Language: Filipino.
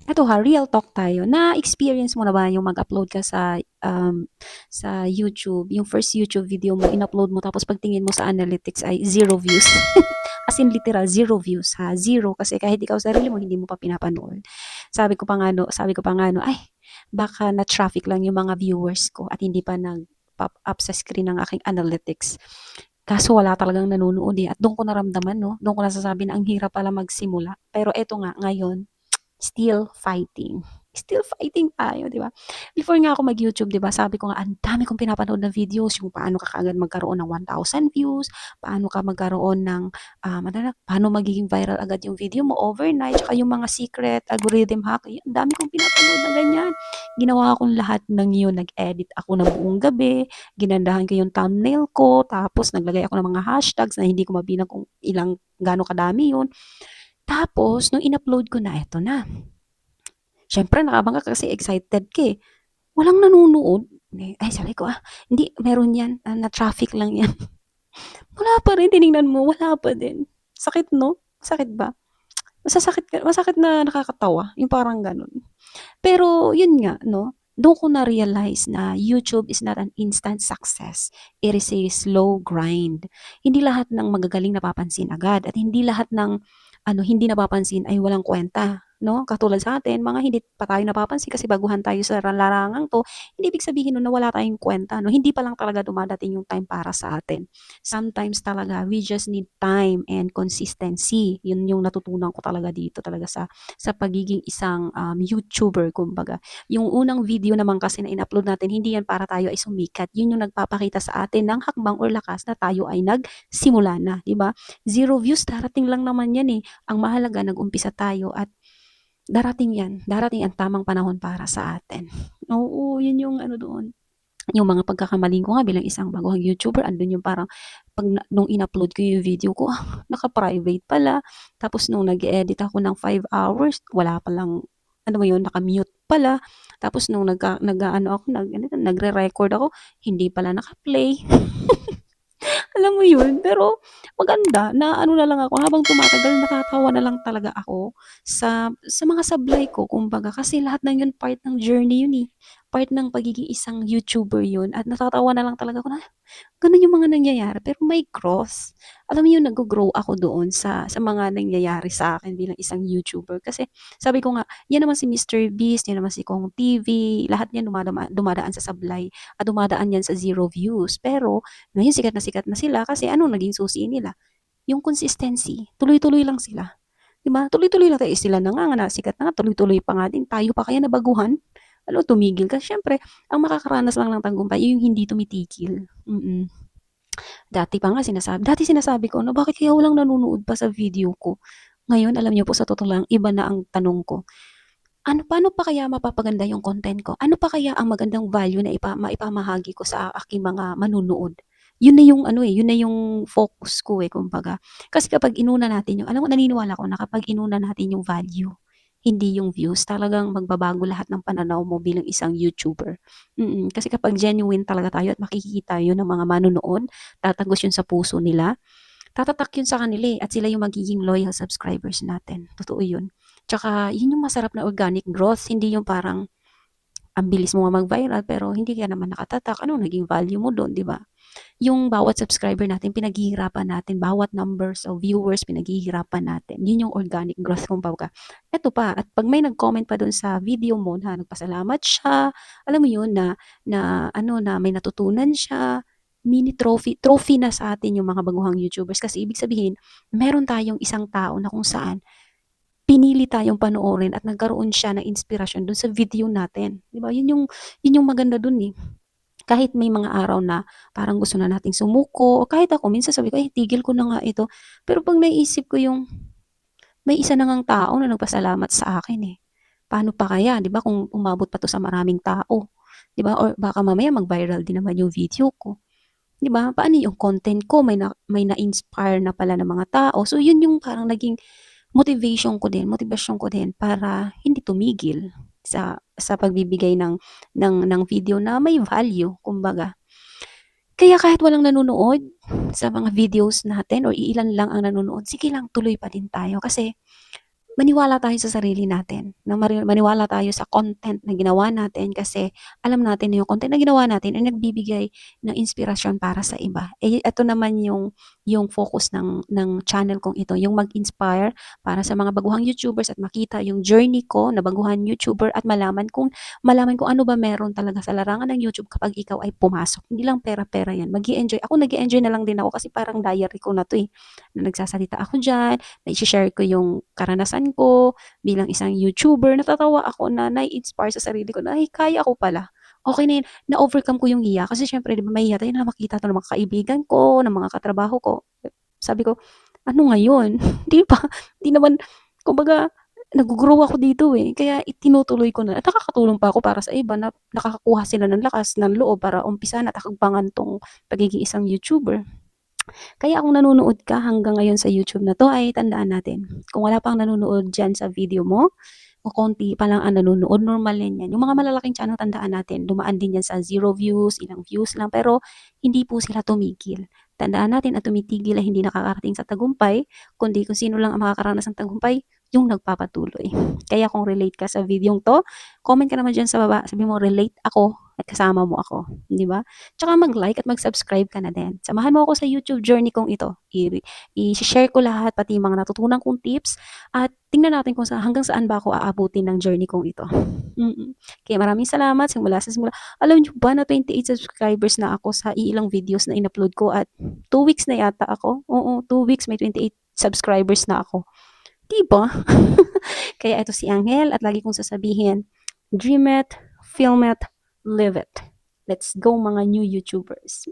Eto ha, real talk tayo. Na-experience mo na ba yung mag-upload ka sa YouTube, yung first YouTube video mo, in-upload mo tapos pagtingin mo sa analytics ay zero views? As in literal, zero views ha, zero kasi kahit ikaw sarili mo hindi mo pa pinapanood. Sabi ko pa nga no, ay baka na-traffic lang yung mga viewers ko at hindi pa nag-pop up sa screen ng aking analytics. Kaso wala talagang nanonood eh. At doon ko naramdaman, no? Doon ko nasasabi na ang hirap pala magsimula. Pero eto nga, ngayon, still fighting. Still fighting tayo, di ba? Before nga ako mag-YouTube, di ba, sabi ko nga, ang dami kong pinapanood na videos, yung paano ka kaagad magkaroon ng 1,000 views, paano ka magkaroon ng, paano magiging viral agad yung video mo overnight, tsaka yung mga secret algorithm hack, ang dami kong pinapanood na ganyan. Ginawa akong lahat ng yun, nag-edit ako ng buong gabi, ginandahan ko yung thumbnail ko, tapos naglagay ako ng mga hashtags na hindi ko mabilang kung ilang, gaano kadami yun. Tapos, nung in-upload ko na, eto na. Siyempre, nakabangga ka kasi excited ka eh. Walang nanonood. Ay, sabi ko, hindi, meron yan. Na-traffic lang yan. Wala pa rin, tiningnan mo, wala pa din. Sakit, no? Sakit ba? Masakit na nakakatawa. Yung parang ganun. Pero, yun nga, no? Doon ko na-realize na YouTube is not an instant success. It is a slow grind. Hindi lahat ng magagaling napapansin agad at hindi lahat ng hindi napapansin ay walang kwenta, no? Katulad sa atin, mga hindi pa tayo napapansin kasi baguhan tayo sa larangang 'to, hindi ibig sabihin nun na wala tayong kwenta, no? Hindi pa lang talaga dumadating yung time para sa atin. Sometimes talaga we just need time and consistency. Yun yung natutunan ko talaga dito talaga sa pagiging isang YouTuber kumbaga. Yung unang video naman kasi na in-upload natin, hindi yan para tayo ay sumikat. Yun yung nagpapakita sa atin ng hakbang or lakas na tayo ay nagsimula na, 'di ba? Zero views, darating lang naman yan eh. Ang mahalaga nag-umpisa tayo at darating yan, darating ang tamang panahon para sa atin. Oo, yun yung ano doon. Yung mga pagkakamaling ko nga bilang isang baguhang YouTuber, andun yung parang nung in-upload ko yung video ko, naka-private pala. Tapos nung nag-edit ako ng 5 hours, wala palang, ano mo yun, naka-mute pala. Tapos nung nag-ano ako, nagre-record ako, hindi pala naka-play. Alam mo yun? Pero maganda na ano na lang ako habang tumatagal natatawa na lang talaga ako sa mga sablay ko kumbaga kasi lahat ng yun part ng journey yun eh. Part ng pagiging isang YouTuber yun at natatawa na lang talaga ako na ganun yung mga nangyayari pero may cross. Alam mo yun, nag-grow ako doon sa mga nangyayari sa akin bilang isang YouTuber kasi sabi ko nga, yan naman si Mr. Beast, yan naman si Kong TV, lahat yan dumadaan sa sablay at dumadaan yan sa zero views. Pero ngayon sikat na sila kasi ano naging susi nila? Yung consistency. Tuloy-tuloy lang sila. 'Di ba? Tuloy-tuloy lang tayo. Sila na nga, sikat na nga, tuloy-tuloy pa nga din. Tayo pa kaya nabaguhan? Ano, tumigil ka? Siyempre, ang makakaranas lang ng tagumpay, yung hindi tumitigil. Dati sinasabi ko, no, bakit kaya walang nanonood pa sa video ko? Ngayon, alam niyo po, sa totoo lang, iba na ang tanong ko. Paano pa kaya mapapaganda yung content ko? Ano pa kaya ang magandang value na maipamahagi ko sa aking mga manunood? Yun na yung ano eh, yun na yung focus ko eh, kumbaga. Kasi kapag inuna natin yung, alam mo, naniniwala ko na kapag inuna natin yung value, hindi yung views, talagang magbabago lahat ng pananaw mo bilang isang YouTuber. Kasi kapag genuine talaga tayo at makikita yun ng mga manunood, tatagos yun sa puso nila, tatatak yun sa kanila eh, at sila yung magiging loyal subscribers natin. Totoo yun. Tsaka, yun yung masarap na organic growth, hindi yung parang ang bilis mo nga mag-viral pero hindi ka naman nakatatak. Ano naging value mo doon, di ba? Yung bawat subscriber natin, pinaghihirapan natin. Bawat numbers of viewers, pinaghihirapan natin. Yun yung organic growth kumbaga. Eto pa, at pag may nag-comment pa doon sa video mo na nagpasalamat siya, alam mo yun, na may natutunan siya, mini trophy na sa atin yung mga baguhang YouTubers. Kasi ibig sabihin, meron tayong isang tao na kung saan pinili tayong panoorin at nagkaroon siya ng inspirasyon dun sa video natin. 'Di ba? Yun yung maganda dun eh. Kahit may mga araw na parang gusto na nating sumuko, o kahit ako minsan sabi ko, "Ay, tigil ko na nga ito." Pero 'pag naisip ko yung may isa na ngang tao na nagpasalamat sa akin eh. Paano pa kaya, 'di ba, kung umabot pa 'to sa maraming tao, 'di ba? Or baka mamaya mag-viral din naman yung video ko, 'di ba? Paano yung content ko may na-inspire na pala ng mga tao. So yun yung parang naging motivasyon ko din para hindi tumigil sa pagbibigay ng video na may value kumbaga. Kaya kahit walang nanonood sa mga videos natin or iilan lang ang nanonood, sige lang tuloy pa din tayo kasi maniwala tayo sa sarili natin, na maniwala tayo sa content na ginawa natin kasi alam natin na yung content na ginawa natin ay nagbibigay ng inspirasyon para sa iba. Eh, ito naman yung focus ng channel kong ito, yung mag-inspire para sa mga baguhang YouTubers at makita yung journey ko na baguhan YouTuber at malaman kung ano ba meron talaga sa larangan ng YouTube kapag ikaw ay pumasok. Hindi lang pera-pera yan. Mag-i-enjoy. Ako nag-i-enjoy na lang din ako kasi parang diary ko na to eh. Na nagsasalita ako dyan, na i-share ko yung karanasan ko bilang isang YouTuber. Natatawa ako na nai-inspire sa sarili ko na, ay, kaya ko pala. Okay na yun, na-overcome ko yung hiya. Kasi syempre, di ba, mahiya tayo na makita to ng mga kaibigan ko, ng mga katrabaho ko. Sabi ko, ano ngayon? Di ba? Di naman, kumbaga, nag-grow ako dito eh. Kaya itinutuloy ko na. At nakakatulong pa ako para sa iba na nakakakuha sila ng lakas, ng loob para umpisan at akagbangan tong pagiging isang YouTuber. Kaya kung nanonood ka hanggang ngayon sa YouTube na 'to ay tandaan natin, kung wala pang nanonood diyan sa video mo, o konti pa lang ang nanonood, normal din 'yan. Yung mga malalaking channel tandaan natin, dumaan din 'yan sa 0 views, ilang views lang, pero hindi po sila tumigil. Tandaan natin ang tumitigil ay hindi nakakarating sa tagumpay, kundi kung sino lang ang makakaranas ng tagumpay, yung nagpapatuloy. Kaya kung relate ka sa videong 'to, comment ka naman diyan sa baba, sabi mo, "Relate ako at kasama mo ako." 'Di ba? Tsaka mag-like at mag-subscribe ka na din. Samahan mo ako sa YouTube journey kong ito. I-share ko lahat, pati yung mga natutunan kong tips at tingnan natin kung hanggang saan ba ako aabutin ng journey kong ito. Kaya maraming salamat simula sa simula. Alam niyo ba na 28 subscribers na ako sa ilang videos na in-upload ko at 2 weeks na yata ako. Oo, 2 weeks may 28 subscribers na ako. 'Di ba? Kaya ito si Angel at lagi kong sasabihin, dream it, film it, live it. Let's go mga new YouTubers.